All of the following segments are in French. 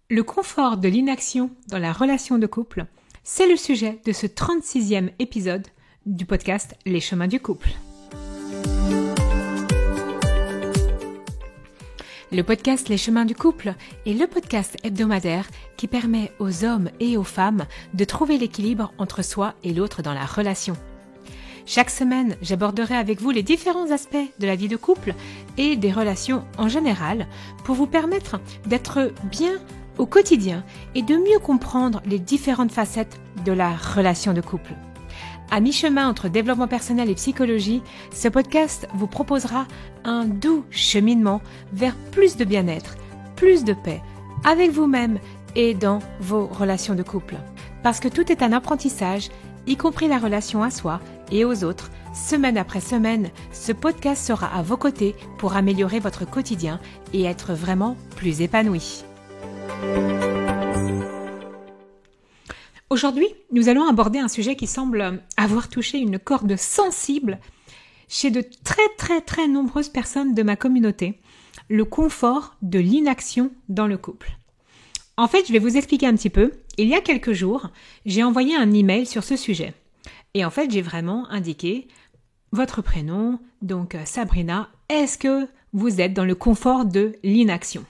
Le confort de l'inaction dans la relation de couple, c'est le sujet de ce 36e épisode du podcast Les chemins du couple. Le podcast Les chemins du couple est le podcast hebdomadaire qui permet aux hommes et aux femmes de trouver l'équilibre entre soi et l'autre dans la relation. Chaque semaine, j'aborderai avec vous les différents aspects de la vie de couple et des relations en général pour vous permettre d'être bien au quotidien et de mieux comprendre les différentes facettes de la relation de couple. À mi-chemin entre développement personnel et psychologie, ce podcast vous proposera un doux cheminement vers plus de bien-être, plus de paix, avec vous-même et dans vos relations de couple. Parce que tout est un apprentissage, y compris la relation à soi et aux autres. Semaine après semaine, ce podcast sera à vos côtés pour améliorer votre quotidien et être vraiment plus épanoui. Aujourd'hui, nous allons aborder un sujet qui semble avoir touché une corde sensible chez de très nombreuses personnes de ma communauté, le confort de l'inaction dans le couple. En fait, je vais vous expliquer un petit peu. Il y a quelques jours, j'ai envoyé un email sur ce sujet. Et en fait, j'ai vraiment indiqué votre prénom, donc Sabrina, est-ce que vous êtes dans le confort de l'inaction ?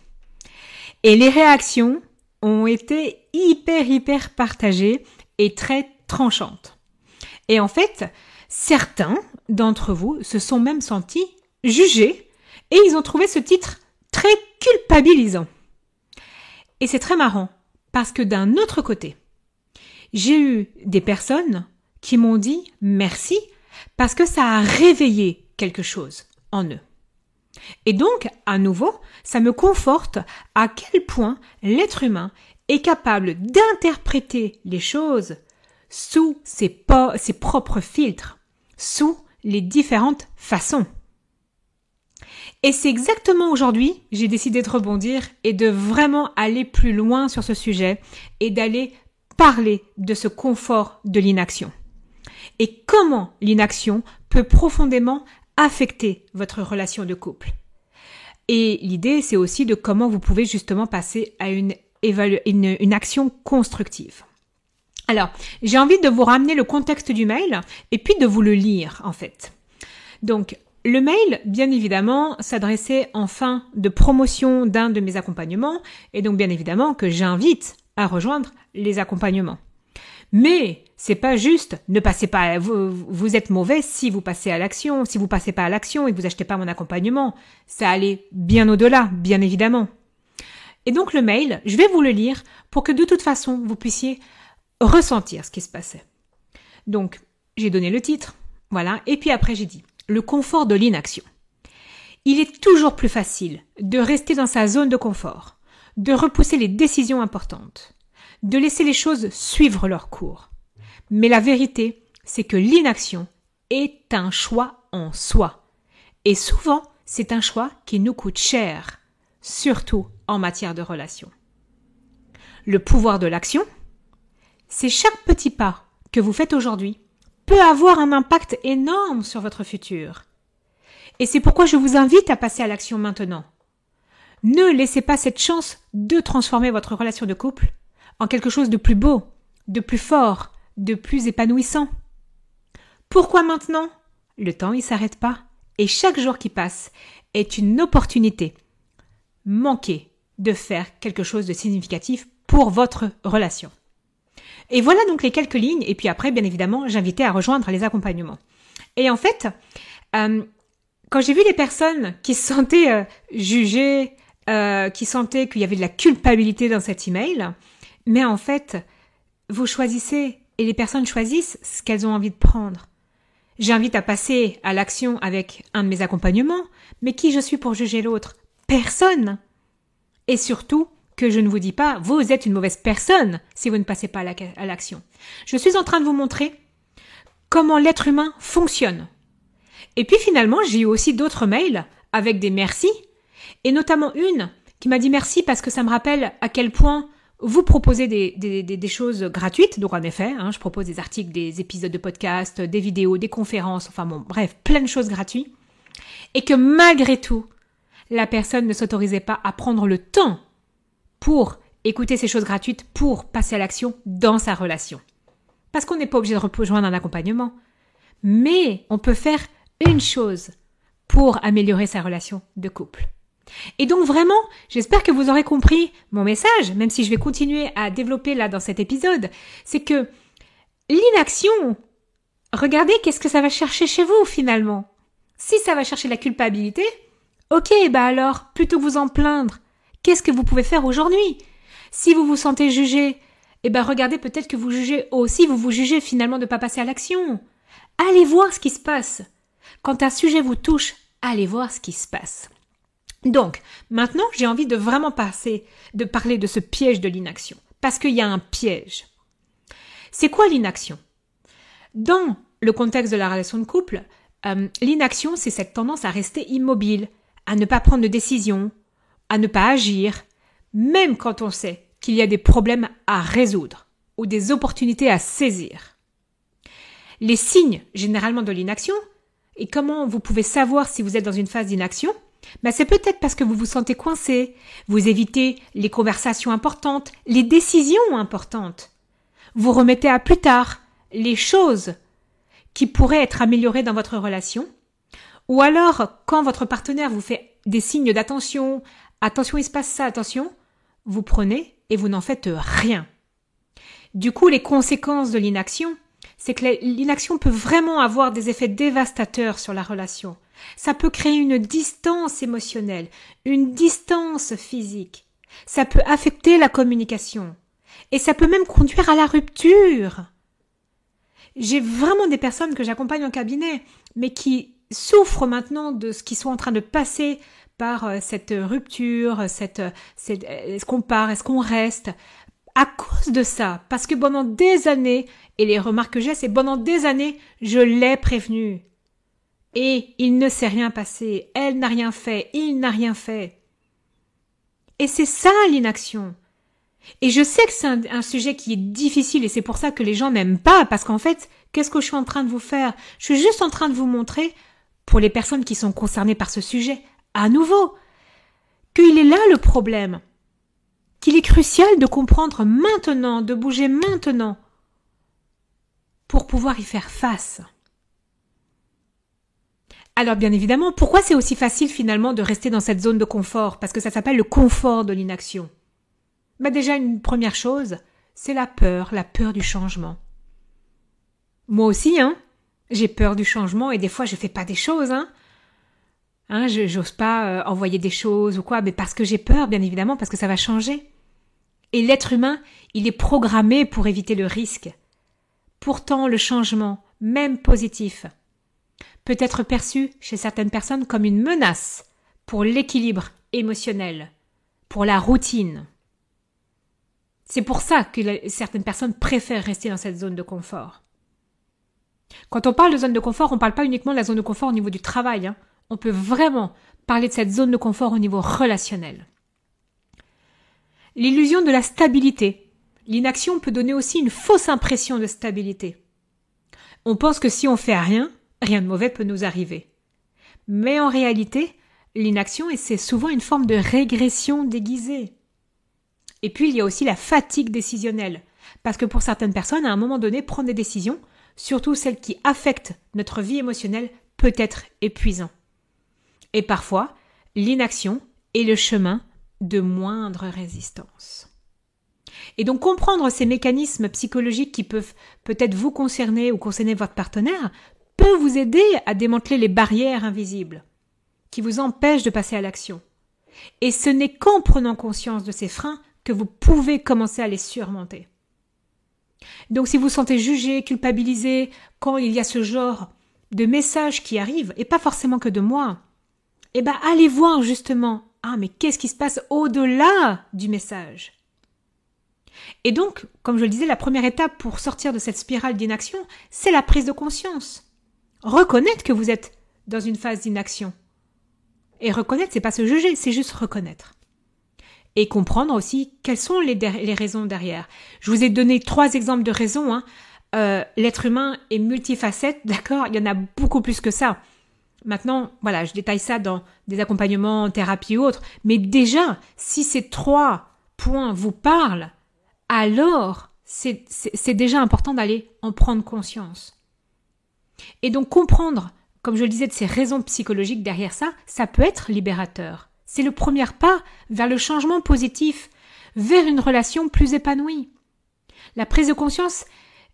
Et les réactions ont été hyper partagées et très tranchantes. Et en fait, certains d'entre vous se sont même sentis jugés et ils ont trouvé ce titre très culpabilisant. Et c'est très marrant parce que d'un autre côté, j'ai eu des personnes qui m'ont dit merci parce que ça a réveillé quelque chose en eux. Et donc, à nouveau, ça me conforte à quel point l'être humain est capable d'interpréter les choses sous ses propres filtres, sous les différentes façons. Et c'est exactement aujourd'hui, j'ai décidé de rebondir et de vraiment aller plus loin sur ce sujet et d'aller parler de ce confort de l'inaction. Et comment l'inaction peut profondément affecter votre relation de couple. Et l'idée, c'est aussi de comment vous pouvez justement passer à une action constructive. Alors, j'ai envie de vous ramener le contexte du mail et puis de vous le lire en fait. Donc, le mail, bien évidemment, s'adressait en fin de promotion d'un de mes accompagnements et donc bien évidemment que j'invite à rejoindre les accompagnements. Mais c'est pas juste, ne passez pas, vous êtes mauvais si vous passez à l'action, si vous passez pas à l'action et que vous achetez pas mon accompagnement. Ça allait bien au-delà, bien évidemment. Et donc le mail, je vais vous le lire pour que de toute façon vous puissiez ressentir ce qui se passait. Donc, j'ai donné le titre, voilà, et puis après j'ai dit, le confort de l'inaction. Il est toujours plus facile de rester dans sa zone de confort, de repousser les décisions importantes, de laisser les choses suivre leur cours. Mais la vérité, c'est que l'inaction est un choix en soi. Et souvent, c'est un choix qui nous coûte cher, surtout en matière de relations. Le pouvoir de l'action, c'est chaque petit pas que vous faites aujourd'hui peut avoir un impact énorme sur votre futur. Et c'est pourquoi je vous invite à passer à l'action maintenant. Ne laissez pas cette chance de transformer votre relation de couple en quelque chose de plus beau, de plus fort, de plus épanouissant. Pourquoi maintenant ? Le temps, il s'arrête pas. Et chaque jour qui passe est une opportunité manquée de faire quelque chose de significatif pour votre relation. Et voilà donc les quelques lignes. Et puis après, bien évidemment, j'invitais à rejoindre les accompagnements. Et en fait, quand j'ai vu les personnes qui se sentaient jugées, qui sentaient qu'il y avait de la culpabilité dans cet email, mais en fait, vous choisissez et les personnes choisissent ce qu'elles ont envie de prendre. J'invite à passer à l'action avec un de mes accompagnements, mais qui je suis pour juger l'autre ? Personne. Et surtout, que je ne vous dis pas, vous êtes une mauvaise personne si vous ne passez pas à l'action. Je suis en train de vous montrer comment l'être humain fonctionne. Et puis finalement, j'ai eu aussi d'autres mails avec des merci, et notamment une qui m'a dit merci parce que ça me rappelle à quel point vous proposez des choses gratuites. Donc en effet, je propose des articles, des épisodes de podcast, des vidéos, des conférences, enfin bon, bref, plein de choses gratuites. Et que malgré tout, la personne ne s'autorisait pas à prendre le temps pour écouter ces choses gratuites pour passer à l'action dans sa relation. Parce qu'on n'est pas obligé de rejoindre un accompagnement. Mais on peut faire une chose pour améliorer sa relation de couple. Et donc vraiment, j'espère que vous aurez compris mon message, même si je vais continuer à développer là dans cet épisode, c'est que l'inaction, regardez qu'est-ce que ça va chercher chez vous finalement. Si ça va chercher la culpabilité, ok, alors, plutôt que vous en plaindre, qu'est-ce que vous pouvez faire aujourd'hui? Si vous vous sentez jugé, regardez peut-être que vous jugez aussi, vous jugez finalement de ne pas passer à l'action. Allez voir ce qui se passe. Quand un sujet vous touche, allez voir ce qui se passe. Donc, maintenant, j'ai envie de vraiment parler de ce piège de l'inaction. Parce qu'il y a un piège. C'est quoi l'inaction? Dans le contexte de la relation de couple, l'inaction, c'est cette tendance à rester immobile, à ne pas prendre de décision, à ne pas agir, même quand on sait qu'il y a des problèmes à résoudre ou des opportunités à saisir. Les signes, généralement, de l'inaction, et comment vous pouvez savoir si vous êtes dans une phase d'inaction, c'est peut-être parce que vous vous sentez coincé, vous évitez les conversations importantes, les décisions importantes. Vous remettez à plus tard les choses qui pourraient être améliorées dans votre relation. Ou alors, quand votre partenaire vous fait des signes d'attention, attention, il se passe ça, attention, vous prenez et vous n'en faites rien. Du coup, les conséquences de l'inaction, c'est que l'inaction peut vraiment avoir des effets dévastateurs sur la relation. Ça peut créer une distance émotionnelle, une distance physique. Ça peut affecter la communication. Et ça peut même conduire à la rupture. J'ai vraiment des personnes que j'accompagne en cabinet, mais qui souffrent maintenant de ce qu'ils sont en train de passer par cette rupture, est-ce qu'on part, est-ce qu'on reste, à cause de ça. Parce que pendant des années, et les remarques que j'ai, c'est pendant des années, je l'ai prévenu. Et il ne s'est rien passé, elle n'a rien fait, il n'a rien fait. Et c'est ça l'inaction. Et je sais que c'est un sujet qui est difficile et c'est pour ça que les gens n'aiment pas, parce qu'en fait, qu'est-ce que je suis en train de vous faire? Je suis juste en train de vous montrer, pour les personnes qui sont concernées par ce sujet, à nouveau, qu'il est là le problème, qu'il est crucial de comprendre maintenant, de bouger maintenant, pour pouvoir y faire face. Alors bien évidemment, pourquoi c'est aussi facile finalement de rester dans cette zone de confort? Parce que ça s'appelle le confort de l'inaction. Déjà une première chose, c'est la peur du changement. Moi aussi, j'ai peur du changement et des fois je fais pas des choses, j'ose pas envoyer des choses ou quoi, mais parce que j'ai peur, bien évidemment, parce que ça va changer. Et l'être humain, il est programmé pour éviter le risque. Pourtant, le changement, même positif, peut être perçu chez certaines personnes comme une menace pour l'équilibre émotionnel, pour la routine. C'est pour ça que certaines personnes préfèrent rester dans cette zone de confort. Quand on parle de zone de confort, on ne parle pas uniquement de la zone de confort au niveau du travail. On peut vraiment parler de cette zone de confort au niveau relationnel. L'illusion de la stabilité. L'inaction peut donner aussi une fausse impression de stabilité. On pense que si on fait rien de mauvais peut nous arriver. Mais en réalité, l'inaction, c'est souvent une forme de régression déguisée. Et puis, il y a aussi la fatigue décisionnelle. Parce que pour certaines personnes, à un moment donné, prendre des décisions, surtout celles qui affectent notre vie émotionnelle, peut être épuisant. Et parfois, l'inaction est le chemin de moindre résistance. Et donc, comprendre ces mécanismes psychologiques qui peuvent peut-être vous concerner ou concerner votre partenaire peut vous aider à démanteler les barrières invisibles qui vous empêchent de passer à l'action. Et ce n'est qu'en prenant conscience de ces freins que vous pouvez commencer à les surmonter. Donc si vous sentez jugé, culpabilisé, quand il y a ce genre de messages qui arrivent, et pas forcément que de moi, allez voir justement, mais qu'est-ce qui se passe au-delà du message? Et donc, comme je le disais, la première étape pour sortir de cette spirale d'inaction, c'est la prise de conscience. Reconnaître que vous êtes dans une phase d'inaction. Et reconnaître, c'est pas se juger, c'est juste reconnaître. Et comprendre aussi quelles sont les raisons derrière. Je vous ai donné 3 exemples de raisons. L'être humain est multifacette, d'accord? Il y en a beaucoup plus que ça. Maintenant, je détaille ça dans des accompagnements en thérapie ou autres. Mais déjà, si ces 3 point vous parle, alors c'est déjà important d'aller en prendre conscience. Et donc comprendre, comme je le disais, de ces raisons psychologiques derrière ça, ça peut être libérateur. C'est le premier pas vers le changement positif, vers une relation plus épanouie. La prise de conscience,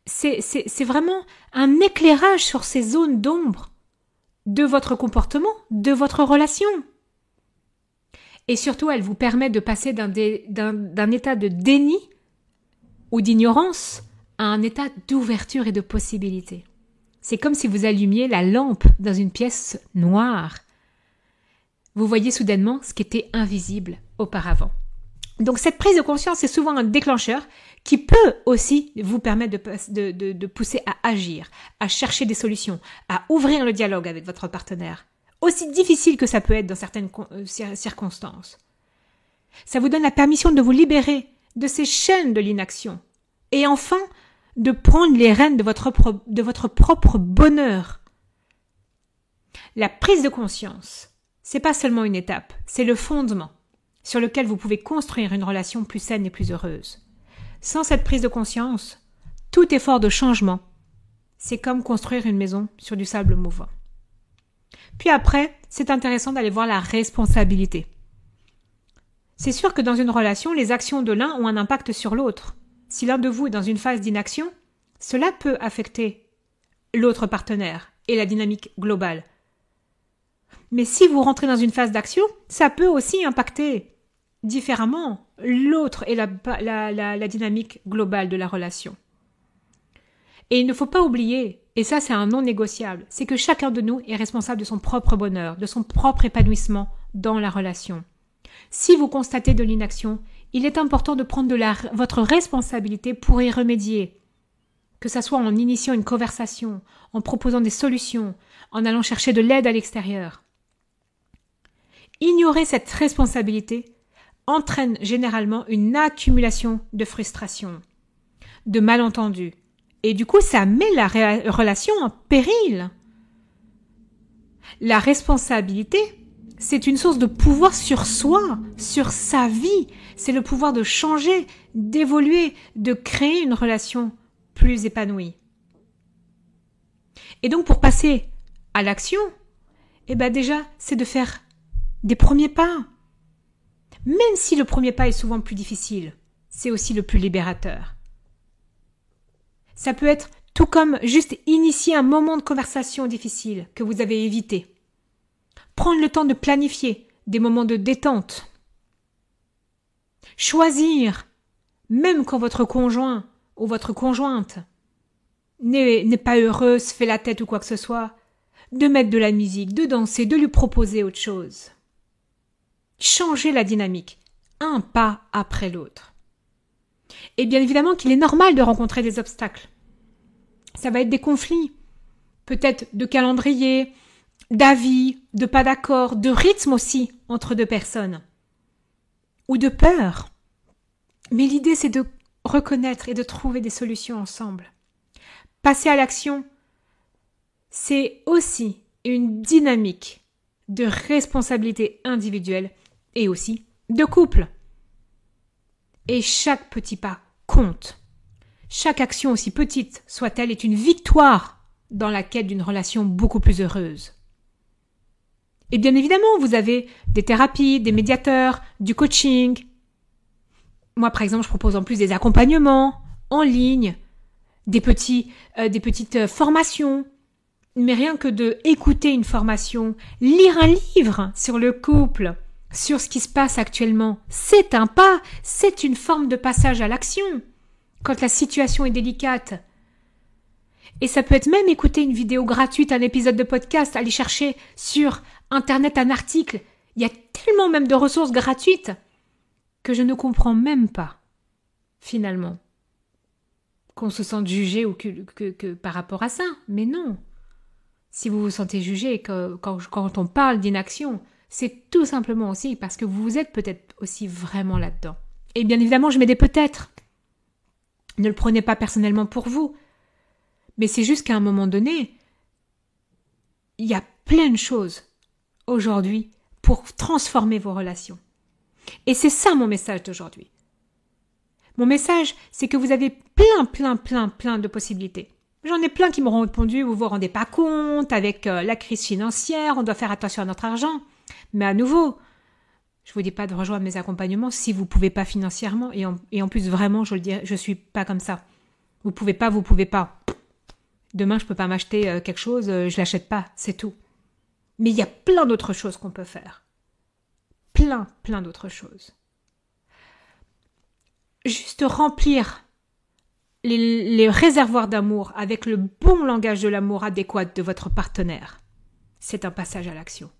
c'est vraiment un éclairage sur ces zones d'ombre de votre comportement, de votre relation. Et surtout, elle vous permet de passer d'un état de déni ou d'ignorance à un état d'ouverture et de possibilité. C'est comme si vous allumiez la lampe dans une pièce noire. Vous voyez soudainement ce qui était invisible auparavant. Donc cette prise de conscience est souvent un déclencheur qui peut aussi vous permettre de pousser à agir, à chercher des solutions, à ouvrir le dialogue avec votre partenaire, aussi difficile que ça peut être dans certaines circonstances. Ça vous donne la permission de vous libérer de ces chaînes de l'inaction et enfin de prendre les rênes de votre propre bonheur. La prise de conscience, c'est pas seulement une étape, c'est le fondement sur lequel vous pouvez construire une relation plus saine et plus heureuse. Sans cette prise de conscience, tout effort de changement, c'est comme construire une maison sur du sable mouvant. Puis après, c'est intéressant d'aller voir la responsabilité. C'est sûr que dans une relation, les actions de l'un ont un impact sur l'autre. Si l'un de vous est dans une phase d'inaction, cela peut affecter l'autre partenaire et la dynamique globale. Mais si vous rentrez dans une phase d'action, ça peut aussi impacter différemment l'autre et la dynamique globale de la relation. Et il ne faut pas oublier, et ça c'est un non négociable, c'est que chacun de nous est responsable de son propre bonheur, de son propre épanouissement dans la relation. Si vous constatez de l'inaction, il est important de prendre votre responsabilité pour y remédier. Que ça soit en initiant une conversation, en proposant des solutions, en allant chercher de l'aide à l'extérieur. Ignorer cette responsabilité entraîne généralement une accumulation de frustration, de malentendus, et du coup ça met la relation en péril. La responsabilité, c'est une source de pouvoir sur soi, sur sa vie, c'est le pouvoir de changer, d'évoluer, de créer une relation plus épanouie. Et donc pour passer à l'action, déjà c'est de faire des premiers pas. Même si le premier pas est souvent plus difficile, c'est aussi le plus libérateur. Ça peut être tout comme juste initier un moment de conversation difficile que vous avez évité. Prendre le temps de planifier des moments de détente. Choisir, même quand votre conjoint ou votre conjointe n'est pas heureuse, fait la tête ou quoi que ce soit, de mettre de la musique, de danser, de lui proposer autre chose. Changer la dynamique, un pas après l'autre. Et bien évidemment qu'il est normal de rencontrer des obstacles. Ça va être des conflits, peut-être de calendrier, d'avis, de pas d'accord, de rythme aussi entre deux personnes, ou de peur. Mais l'idée c'est de reconnaître et de trouver des solutions ensemble. Passer à l'action, c'est aussi une dynamique de responsabilité individuelle et aussi de couple. Et chaque petit pas compte. Chaque action, aussi petite soit-elle, est une victoire dans la quête d'une relation beaucoup plus heureuse. Et bien évidemment, vous avez des thérapies, des médiateurs, du coaching. Moi, par exemple, je propose en plus des accompagnements en ligne, des petites formations. Mais rien que de écouter une formation, lire un livre sur le couple, sur ce qui se passe actuellement, c'est un pas, c'est une forme de passage à l'action, quand la situation est délicate. Et ça peut être même écouter une vidéo gratuite, un épisode de podcast, aller chercher sur Internet un article. Il y a tellement même de ressources gratuites que je ne comprends même pas, finalement, qu'on se sente jugé ou que par rapport à ça. Mais non. Si vous vous sentez jugé quand on parle d'inaction, c'est tout simplement aussi parce que vous êtes peut-être aussi vraiment là-dedans. Et bien évidemment, je mets des peut-être. Ne le prenez pas personnellement pour vous. Mais c'est juste qu'à un moment donné, il y a plein de choses aujourd'hui pour transformer vos relations. Et c'est ça mon message d'aujourd'hui. Mon message, c'est que vous avez plein de possibilités. J'en ai plein qui m'auront répondu, vous vous rendez pas compte, avec la crise financière, on doit faire attention à notre argent. Mais à nouveau, je vous dis pas de rejoindre mes accompagnements si vous pouvez pas financièrement, et en plus vraiment, je le dis, je suis pas comme ça. Vous pouvez pas. Demain, je peux pas m'acheter quelque chose, je l'achète pas, c'est tout. Mais il y a plein d'autres choses qu'on peut faire. Plein d'autres choses. Juste remplir les réservoirs d'amour avec le bon langage de l'amour adéquat de votre partenaire. C'est un passage à l'action.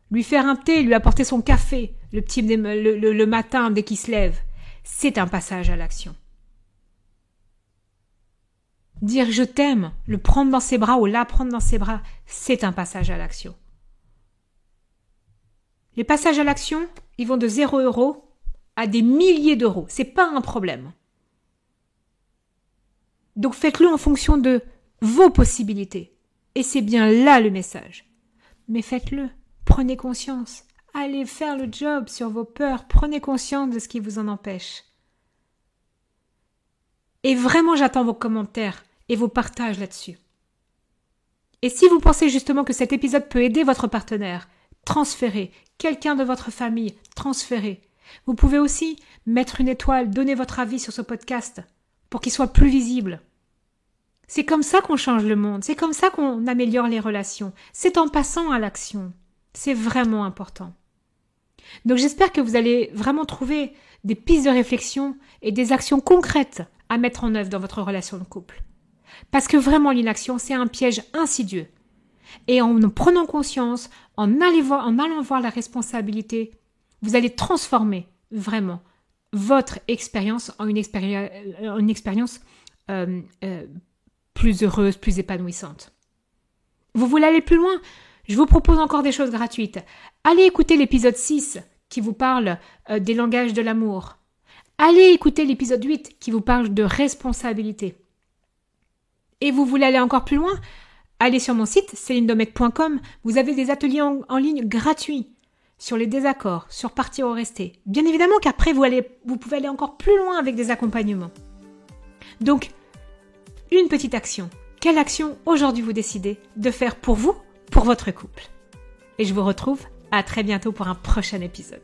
Lui faire un thé, lui apporter son café le matin dès qu'il se lève, c'est un passage à l'action. Dire je t'aime, le prendre dans ses bras ou la prendre dans ses bras, c'est un passage à l'action. Les passages à l'action, ils vont de 0 € à des milliers d'euros. C'est pas un problème. Donc faites-le en fonction de vos possibilités. Et c'est bien là le message. Mais faites-le. Prenez conscience. Allez faire le job sur vos peurs. Prenez conscience de ce qui vous en empêche. Et vraiment, j'attends vos commentaires et vos partages là-dessus. Et si vous pensez justement que cet épisode peut aider votre partenaire, transférez. Quelqu'un de votre famille, transférez. Vous pouvez aussi mettre une étoile, donner votre avis sur ce podcast pour qu'il soit plus visible. C'est comme ça qu'on change le monde, c'est comme ça qu'on améliore les relations. C'est en passant à l'action. C'est vraiment important. Donc j'espère que vous allez vraiment trouver des pistes de réflexion et des actions concrètes à mettre en œuvre dans votre relation de couple. Parce que vraiment l'inaction, c'est un piège insidieux. Et en prenant conscience, en allant voir la responsabilité, vous allez transformer vraiment votre expérience en une expérience plus heureuse, plus épanouissante. Vous voulez aller plus loin? Je vous propose encore des choses gratuites. Allez écouter l'épisode 6 qui vous parle des langages de l'amour. Allez écouter l'épisode 8 qui vous parle de responsabilité. Et vous voulez aller encore plus loin? Allez sur mon site celinedomecq.com, vous avez des ateliers en ligne gratuits sur les désaccords, sur partir ou rester. Bien évidemment qu'après, vous pouvez aller encore plus loin avec des accompagnements. Donc, une petite action. Quelle action aujourd'hui vous décidez de faire pour vous, pour votre couple? Et je vous retrouve à très bientôt pour un prochain épisode.